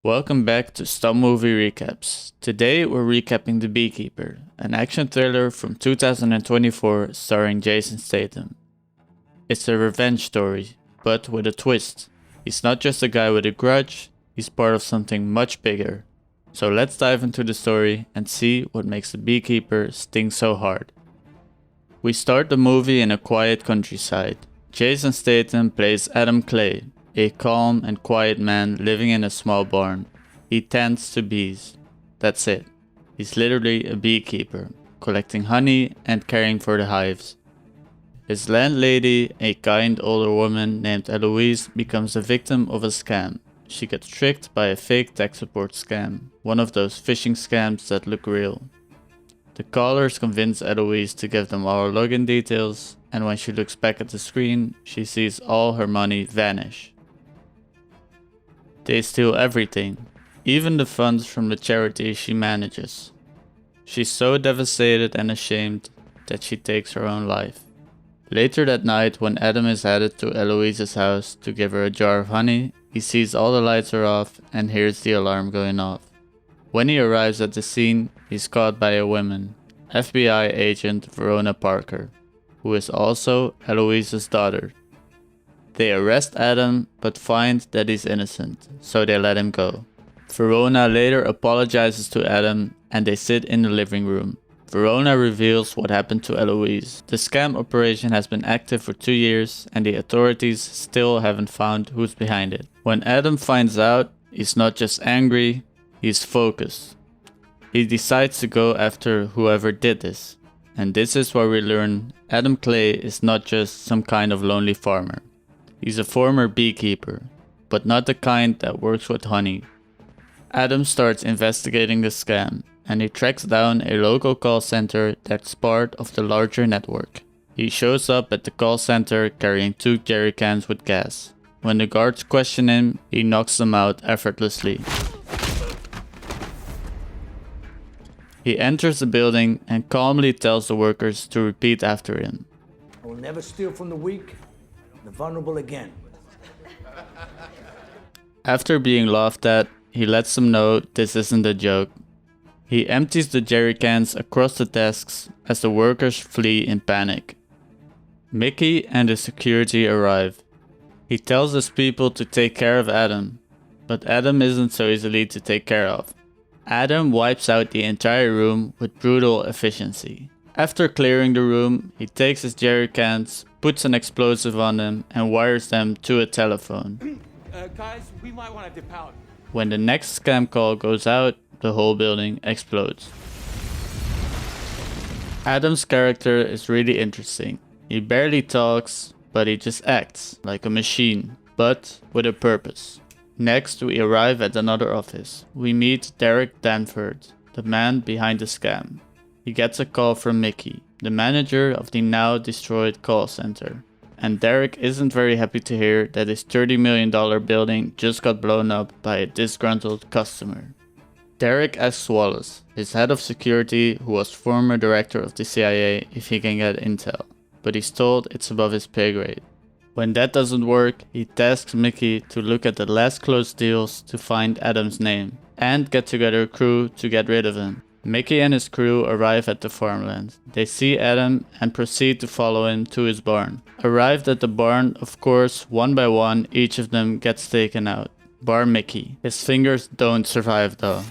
Welcome back to Stop Movie Recaps. Today we're recapping The Beekeeper, an action thriller from 2024 starring Jason Statham. It's a revenge story, but with a twist. He's not just a guy with a grudge, he's part of something much bigger. So let's dive into the story and see what makes The Beekeeper sting so hard. We start the movie in a quiet countryside. Jason Statham plays Adam Clay, a calm and quiet man living in a small barn. He tends to bees. That's it. He's literally a beekeeper, collecting honey and caring for the hives. His landlady, a kind older woman named Eloise, becomes a victim of a scam. She gets tricked by a fake tech support scam, one of those phishing scams that look real. The callers convince Eloise to give them all her login details, and when she looks back at the screen, she sees all her money vanish. They steal everything, even the funds from the charity she manages. She's so devastated and ashamed that she takes her own life. Later that night, when Adam is headed to Eloise's house to give her a jar of honey, he sees all the lights are off and hears the alarm going off. When he arrives at the scene, he's caught by a woman, FBI agent Verona Parker, who is also Eloise's daughter. They arrest Adam, but find that he's innocent, so they let him go. Verona later apologizes to Adam, and they sit in the living room. Verona reveals what happened to Eloise. The scam operation has been active for 2 years, and the authorities still haven't found who's behind it. When Adam finds out, he's not just angry, he's focused. He decides to go after whoever did this. And this is where we learn Adam Clay is not just some kind of lonely farmer. He's a former beekeeper, but not the kind that works with honey. Adam starts investigating the scam, and he tracks down a local call center that's part of the larger network. He shows up at the call center carrying 2 jerry cans with gas. When the guards question him, he knocks them out effortlessly. He enters the building and calmly tells the workers to repeat after him. I will never steal from the weak, the vulnerable again. After being laughed at, he lets them know this isn't a joke. He empties the jerry cans across the desks as the workers flee in panic. Mickey and the security arrive. He tells his people to take care of Adam, but Adam isn't so easily to take care of. Adam wipes out the entire room with brutal efficiency. After clearing the room, he takes his jerry cans, puts an explosive on them, and wires them to a telephone. Guys, we might want to dip out. When the next scam call goes out, the whole building explodes. Adam's character is really interesting. He barely talks, but he just acts like a machine, but with a purpose. Next, we arrive at another office. We meet Derek Danford, the man behind the scam. He gets a call from Mickey, the manager of the now destroyed call center. And Derek isn't very happy to hear that his $30 million building just got blown up by a disgruntled customer. Derek asks Wallace, his head of security who was former director of the CIA, if he can get intel, but he's told it's above his pay grade. When that doesn't work, he tasks Mickey to look at the last closed deals to find Adam's name, and get together a crew to get rid of him. Mickey and his crew arrive at the farmland. They see Adam and proceed to follow him to his barn. Arrived at the barn, of course, one by one, each of them gets taken out. Bar Mickey. His fingers don't survive though.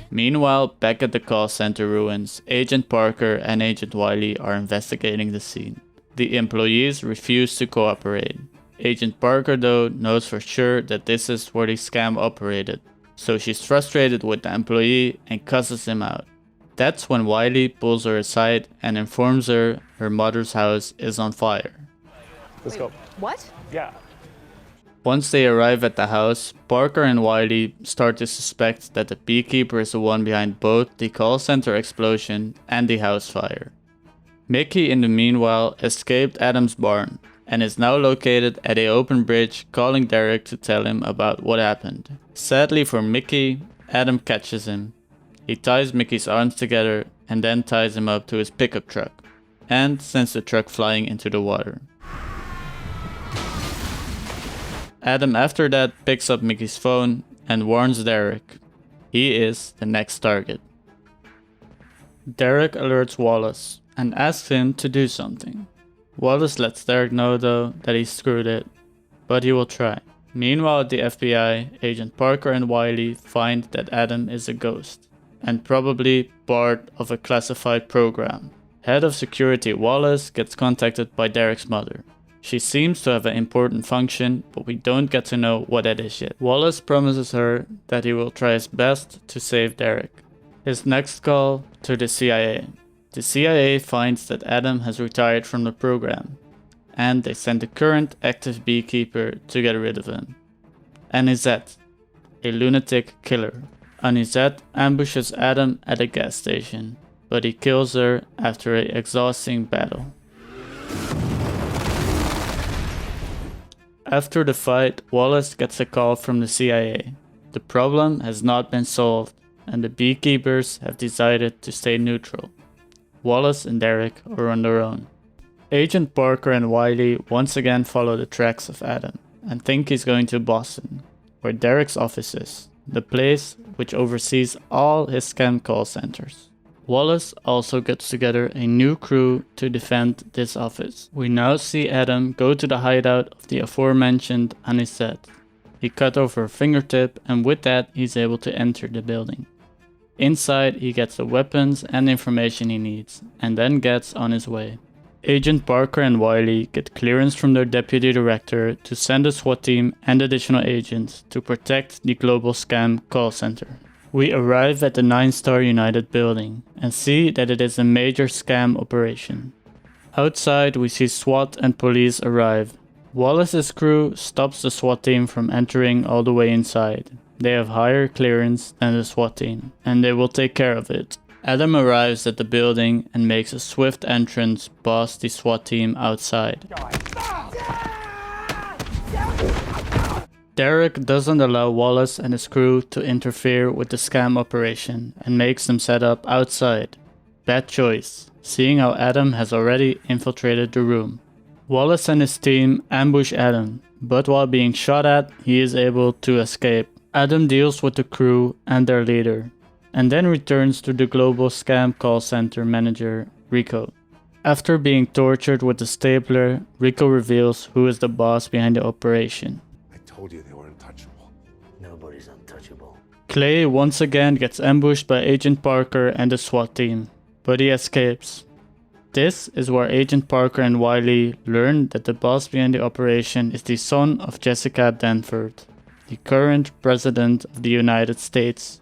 Meanwhile, back at the call center ruins, Agent Parker and Agent Wiley are investigating the scene. The employees refuse to cooperate. Agent Parker though knows for sure that this is where the scam operated. So she's frustrated with the employee and cusses him out. That's when Wiley pulls her aside and informs her her mother's house is on fire. Let's go. What? Yeah. Once they arrive at the house, Parker and Wiley start to suspect that the beekeeper is the one behind both the call center explosion and the house fire. Mickey in the meanwhile escaped Adam's barn and is now located at an open bridge calling Derek to tell him about what happened. Sadly for Mickey, Adam catches him. He ties Mickey's arms together and then ties him up to his pickup truck and sends the truck flying into the water. Adam after that picks up Mickey's phone and warns Derek. He is the next target. Derek alerts Wallace and asks him to do something. Wallace lets Derek know though that he screwed it, but he will try. Meanwhile at the FBI, Agent Parker and Wiley find that Adam is a ghost, and probably part of a classified program. Head of security Wallace gets contacted by Derek's mother. She seems to have an important function, but we don't get to know what that is yet. Wallace promises her that he will try his best to save Derek. His next call to the CIA. The CIA finds that Adam has retired from the program, and they send the current active Beekeeper to get rid of him. Anisette, a lunatic killer. Anisette ambushes Adam at a gas station, but he kills her after an exhausting battle. After the fight, Wallace gets a call from the CIA. The problem has not been solved, and the Beekeepers have decided to stay neutral. Wallace and Derek are on their own. Agent Parker and Wiley once again follow the tracks of Adam, and think he's going to Boston, where Derek's office is, the place which oversees all his scam call centers. Wallace also gets together a new crew to defend this office. We now see Adam go to the hideout of the aforementioned Anisette. He cut off her fingertip, and with that he's able to enter the building. Inside he gets the weapons and information he needs, and then gets on his way. Agent Parker and Wiley get clearance from their deputy director to send a SWAT team and additional agents to protect the global scam call center. We arrive at the 9-star United building and see that it is a major scam operation. Outside we see SWAT and police arrive. Wallace's crew stops the SWAT team from entering all the way inside. They have higher clearance than the SWAT team, and they will take care of it. Adam arrives at the building and makes a swift entrance past the SWAT team outside. Derek doesn't allow Wallace and his crew to interfere with the scam operation and makes them set up outside. Bad choice, seeing how Adam has already infiltrated the room. Wallace and his team ambush Adam, but while being shot at, he is able to escape. Adam deals with the crew and their leader, and then returns to the global scam call center manager, Rico. After being tortured with the stapler, Rico reveals who is the boss behind the operation. I told you they were untouchable. Nobody's untouchable. Clay once again gets ambushed by Agent Parker and the SWAT team, but he escapes. This is where Agent Parker and Wiley learn that the boss behind the operation is the son of Jessica Danford, the current president of the United States.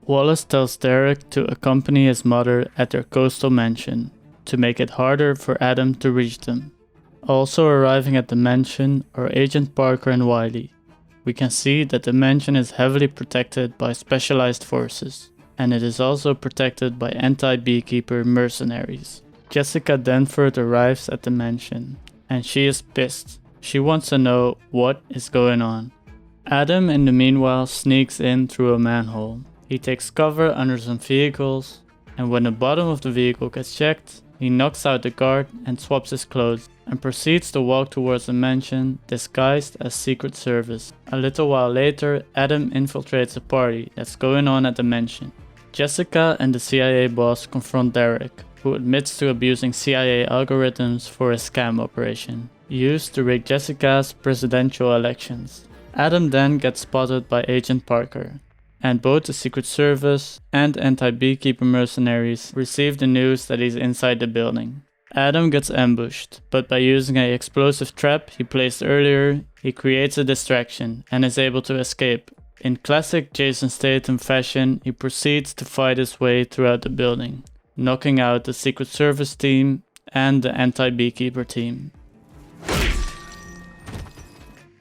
Wallace tells Derek to accompany his mother at their coastal mansion, to make it harder for Adam to reach them. Also arriving at the mansion are Agent Parker and Wiley. We can see that the mansion is heavily protected by specialized forces, and it is also protected by anti-Beekeeper mercenaries. Jessica Danford arrives at the mansion, and she is pissed. She wants to know what is going on. Adam in the meanwhile sneaks in through a manhole. He takes cover under some vehicles, and when the bottom of the vehicle gets checked, he knocks out the guard and swaps his clothes, and proceeds to walk towards the mansion disguised as Secret Service. A little while later, Adam infiltrates a party that's going on at the mansion. Jessica and the CIA boss confront Derek, who admits to abusing CIA algorithms for a scam operation, used to rig Jessica's presidential elections. Adam then gets spotted by Agent Parker, and both the Secret Service and anti-Beekeeper mercenaries receive the news that he's inside the building. Adam gets ambushed, but by using an explosive trap he placed earlier, he creates a distraction and is able to escape. In classic Jason Statham fashion, he proceeds to fight his way throughout the building, knocking out the Secret Service team and the anti-Beekeeper team.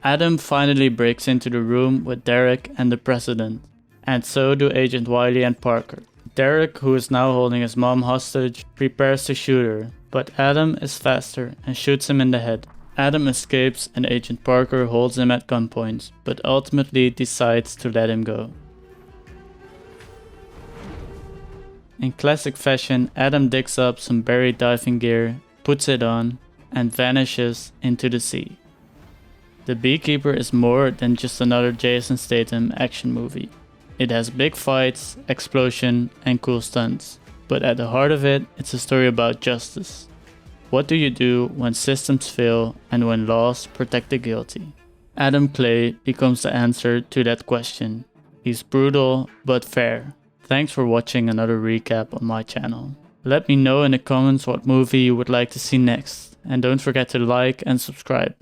Adam finally breaks into the room with Derek and the president, and so do Agent Wiley and Parker. Derek, who is now holding his mom hostage, prepares to shoot her, but Adam is faster and shoots him in the head. Adam escapes and Agent Parker holds him at gunpoint, but ultimately decides to let him go. In classic fashion, Adam digs up some buried diving gear, puts it on, and vanishes into the sea. The Beekeeper is more than just another Jason Statham action movie. It has big fights, explosion, and cool stunts. But at the heart of it, it's a story about justice. What do you do when systems fail and when laws protect the guilty? Adam Clay becomes the answer to that question. He's brutal but fair. Thanks for watching another recap on my channel. Let me know in the comments what movie you would like to see next, and don't forget to like and subscribe.